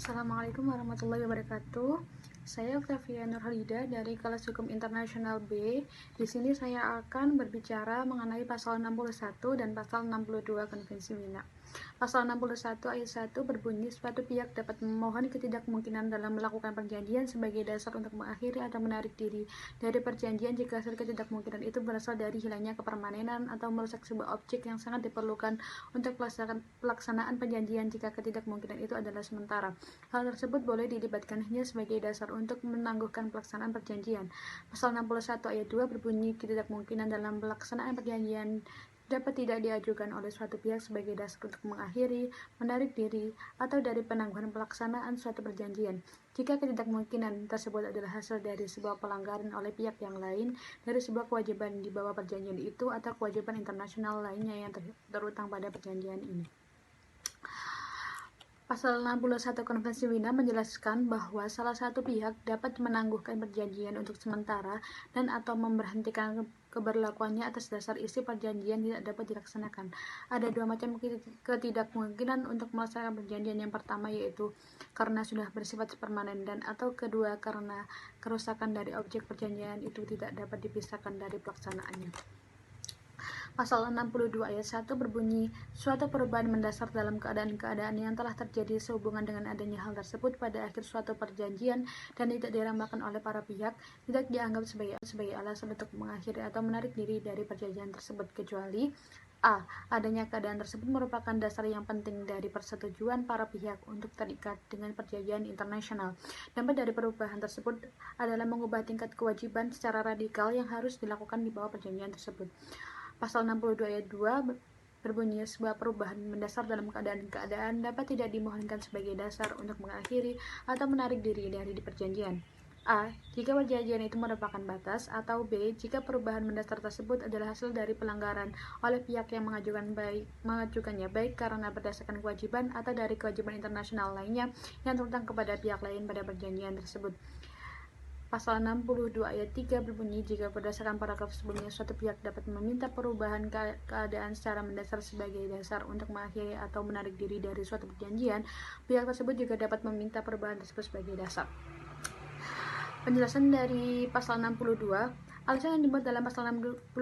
Assalamualaikum warahmatullahi wabarakatuh. Saya Octavia Nurhalida dari kelas Hukum Internasional B. Di sini saya akan berbicara mengenai pasal 61 dan pasal 62 Konvensi Wina. Pasal 61 ayat 1 berbunyi, suatu pihak dapat memohon ketidakmungkinan dalam melakukan perjanjian sebagai dasar untuk mengakhiri atau menarik diri dari perjanjian jika hasil ketidakmungkinan itu berasal dari hilangnya kepermanenan atau merusak sebuah objek yang sangat diperlukan untuk pelaksanaan perjanjian jika ketidakmungkinan itu adalah sementara. Hal tersebut boleh dilibatkan hanya sebagai dasar untuk menangguhkan pelaksanaan perjanjian. Pasal 61 ayat 2 berbunyi, ketidakmungkinan dalam pelaksanaan perjanjian dapat tidak diajukan oleh suatu pihak sebagai dasar untuk mengakhiri, menarik diri, atau dari penangguhan pelaksanaan suatu perjanjian. Jika ketidakmungkinan tersebut adalah hasil dari sebuah pelanggaran oleh pihak yang lain dari sebuah kewajiban di bawah perjanjian itu atau kewajiban internasional lainnya yang terutang pada perjanjian ini. Pasal 61 Konvensi Wina menjelaskan bahwa salah satu pihak dapat menangguhkan perjanjian untuk sementara dan atau memberhentikan keberlakuannya atas dasar isi perjanjian tidak dapat dilaksanakan. Ada dua macam ketidakmungkinan untuk melaksanakan perjanjian. Yang pertama yaitu karena sudah bersifat permanen dan atau kedua karena kerusakan dari objek perjanjian itu tidak dapat dipisahkan dari pelaksanaannya. Pasal 62 ayat 1 berbunyi, suatu perubahan mendasar dalam keadaan-keadaan yang telah terjadi sehubungan dengan adanya hal tersebut pada akhir suatu perjanjian dan tidak diramalkan oleh para pihak, tidak dianggap sebagai alasan untuk mengakhiri atau menarik diri dari perjanjian tersebut kecuali A. Adanya keadaan tersebut merupakan dasar yang penting dari persetujuan para pihak untuk terikat dengan perjanjian internasional. Dampak dari perubahan tersebut adalah mengubah tingkat kewajiban secara radikal yang harus dilakukan di bawah perjanjian tersebut. Pasal 62 ayat 2 berbunyi, sebuah perubahan mendasar dalam keadaan-keadaan dapat tidak dimohonkan sebagai dasar untuk mengakhiri atau menarik diri dari perjanjian. A. Jika perjanjian itu merupakan batas, atau B. Jika perubahan mendasar tersebut adalah hasil dari pelanggaran oleh pihak yang mengajukannya baik karena berdasarkan kewajiban atau dari kewajiban internasional lainnya yang terutang kepada pihak lain pada perjanjian tersebut. Pasal 62 ayat 3 berbunyi, jika berdasarkan paragraf sebelumnya suatu pihak dapat meminta perubahan keadaan secara mendasar sebagai dasar untuk mengakhiri atau menarik diri dari suatu perjanjian, pihak tersebut juga dapat meminta perubahan tersebut sebagai dasar. Penjelasan dari pasal 62. Alasan yang dibuat dalam pasal 62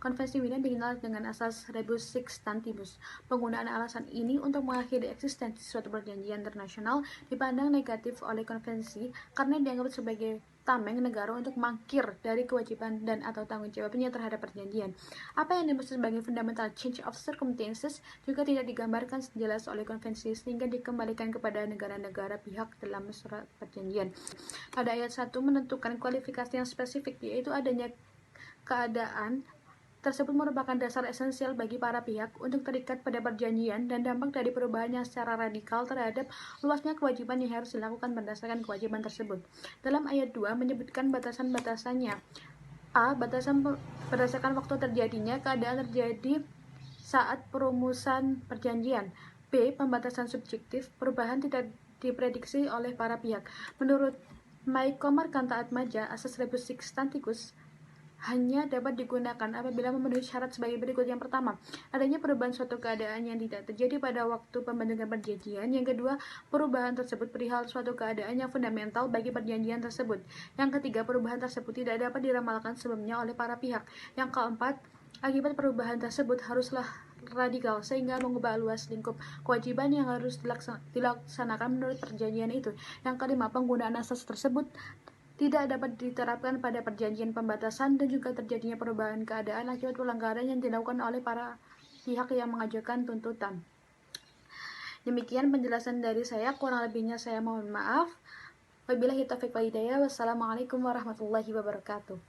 Konvensi Wina dikenal dengan asas rebus sic stantibus. Penggunaan alasan ini untuk mengakhiri eksistensi suatu perjanjian internasional dipandang negatif oleh konvensi karena dianggap sebagai tameng negara untuk mangkir dari kewajiban dan atau tanggung jawabnya terhadap perjanjian. Apa yang dimaksud sebagai fundamental change of circumstances juga tidak digambarkan jelas oleh konvensi sehingga dikembalikan kepada negara-negara pihak dalam surat perjanjian. Pada ayat 1 menentukan kualifikasi yang spesifik, yaitu adanya keadaan tersebut merupakan dasar esensial bagi para pihak untuk terikat pada perjanjian dan dampak dari perubahan yang secara radikal terhadap luasnya kewajiban yang harus dilakukan berdasarkan kewajiban tersebut. Dalam ayat 2 menyebutkan batasan-batasannya. A. Batasan berdasarkan waktu terjadinya keadaan terjadi saat perumusan perjanjian. B. Pembatasan subjektif, perubahan tidak diprediksi oleh para pihak. Menurut Maikomar Kantaatmaja, asas rebus sic stantibus hanya dapat digunakan apabila memenuhi syarat sebagai berikut. Yang pertama, adanya perubahan suatu keadaan yang tidak terjadi pada waktu pembentukan perjanjian. Yang kedua, perubahan tersebut perihal suatu keadaan yang fundamental bagi perjanjian tersebut. Yang ketiga, perubahan tersebut tidak dapat diramalkan sebelumnya oleh para pihak. Yang keempat, akibat perubahan tersebut haruslah radikal sehingga mengubah luas lingkup kewajiban yang harus dilaksanakan menurut perjanjian itu. Yang kelima, penggunaan asas tersebut tidak dapat diterapkan pada perjanjian pembatasan dan juga terjadinya perubahan keadaan akibat pelanggaran yang dilakukan oleh para pihak yang mengajukan tuntutan. Demikian penjelasan dari saya, kurang lebihnya saya mohon maaf. Wabillahi taufiq wal hidayah. Wassalamualaikum warahmatullahi wabarakatuh.